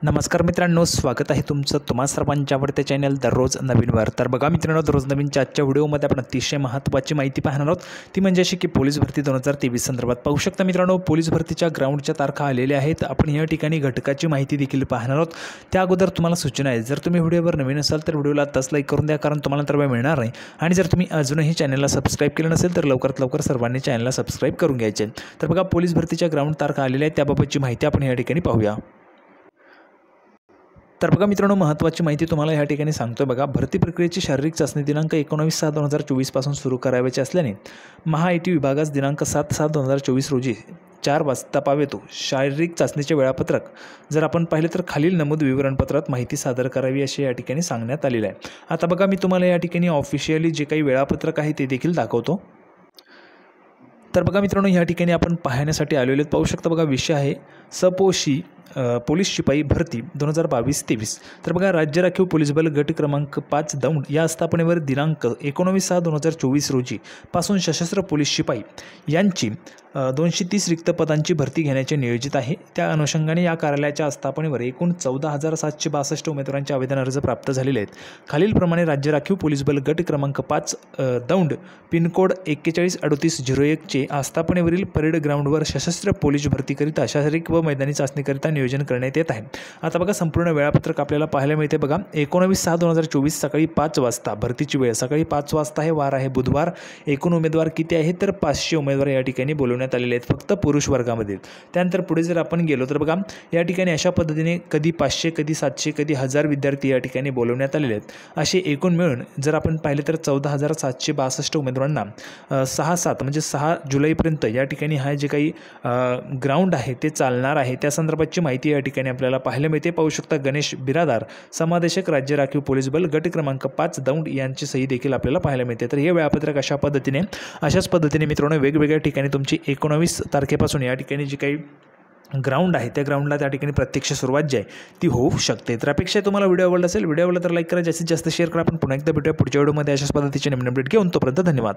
नमस्कार मित्रांनो, स्वागत आहे तुमचं तुम्हा सर्वांच्या आवडत्या चॅनल दररोज नवीनवर। तर बघा मित्रांनो, दररोज नवीनच्या आजच्या व्हिडिओमध्ये आपण अतिशय महत्त्वाची माहिती पाहणार आहोत। ती म्हणजे अशी की पोलीस भरती 2023 संदर्भात पाहू शकता मित्रांनो, पोलीस भरतीच्या ग्राउंडच्या तारखा आलेल्या आहेत। आपण या ठिकाणी घटकाची माहिती देखील पाहणार आहोत। त्या अगोदर तुम्हाला सूचना आहे, जर तुम्ही व्हिडिओवर नवीन असाल तर व्हिडिओला आताच लाईक करून द्या, कारण तुम्हाला तर वेळ मिळणार नाही। आणि जर तुम्ही अजूनही चॅनलला सबस्क्राईब केलं नसेल तर लवकरात लवकर सर्वांनी चॅनलला सबस्क्राईब करून घ्यायचे। तर बघा, पोलीस भरतीच्या ग्राउंड तारखा आलेल्या आहेत, त्याबाबतची माहिती आपण या ठिकाणी पाहूया। तर बघा मित्रांनो, महत्त्वाची माहिती तुम्हाला या ठिकाणी सांगतोय। बघा, भरती प्रक्रियेची शारीरिक चाचणी दिनांक 19/6/2024 पासून सुरू करावयाची असल्याने महा-IT विभागास दिनांक 7/7/2024 रोजी 4 वाजता पावेतो शारीरिक चाचणीचे वेळापत्रक जर आपण पाहिले तर खालील नमूद विवरणपत्रात माहिती सादर करावी असे या ठिकाणी सांगण्यात आलेले आहे। आता बघा, मी तुम्हाला या ठिकाणी ऑफिशियली जे काही वेळापत्रक आहे ते देखील दाखवतो। तर बघा मित्रांनो, या ठिकाणी आपण पाहण्यासाठी आलेले पाहू शकता। बघा, विषय आहे सपोशी पोलीस शिपाई भरती 2022-23। तर बघा, राज्य राखीव पोलीस बल गट क्रमांक 5 दौंड या आस्थापनेवर दिनांक 19/6/2024 रोजी पासून सशस्त्र पोलीस शिपाई यांची 230 रिक्त पदांची भरती घेण्याचे नियोजित आहे। त्या अनुषंगाने या कार्यालयाच्या आस्थापनेवर एकूण 14,762 उमेदवारांचे आवेदन अर्ज प्राप्त झालेले आहेत। खालीलप्रमाणे राज्य राखीव पोलीस बल गट क्रमांक 5 दौंड पिनकोड 413801 चे आस्थापनेवरील परेड ग्राउंडवर सशस्त्र पोलीस भरतीकरिता शारीरिक व मैदानी चाचणीकरिता नियोजन करण्यात येत आहे। आता बघा, संपूर्ण वेळापत्रक आपल्याला पाहायला मिळते। बघा, 19/6/2024 सकाळी 5 वाजता भरतीची वेळ, सकाळी 5 वाजता आहे, वार आहे बुधवार। एकूण उमेदवार किती आहेत तर 500 उमेदवार या ठिकाणी बोलवण्यात आलेले आहेत, फक्त पुरुष वर्गामध्ये। त्यानंतर पुढे जर आपण गेलो तर बघा, या ठिकाणी अशा पद्धतीने कधी 500, कधी 700, कधी 1000 विद्यार्थी या ठिकाणी बोलवण्यात आलेले आहेत। असे एकूण मिळून जर आपण पाहिले तर 14,762 उमेदवारांना 6/7 म्हणजे 6 जुलैपर्यंत या ठिकाणी हा जे काही ग्राउंड आहे ते चालणार आहे। त्या संदर्भाची माहिती या ठिकाणी आपल्याला पाहायला मिळते। पाहू शकता, गणेश बिरादार समादेशक राज्य राखीव पोलीस बल गट क्रमांक 5 दौंड यांची सही देखील आपल्याला पाहायला मिळते। तर हे वेळापत्रक अशाच पद्धतीने मित्रांनो वेगवेगळ्या ठिकाणी तुमची 19 तारखेपासून या ठिकाणी जी काही ग्राउंड आहे त्या ग्राउंडला त्या ठिकाणी प्रत्यक्ष सुरुवात जी आहे ती होऊ शकते। तर अपेक्षा तुम्हाला व्हिडिओ आवडला असेल, व्हिडिओ आवडला तर लाईक करा, जास्तीत जास्त शेअर करा। आपण पुन्हा एकदा भेटूया पुढच्या व्हिडिओमध्ये अशाच पद्धतीचे नवीन अपडेट घेऊन। तोपर्यंत धन्यवाद।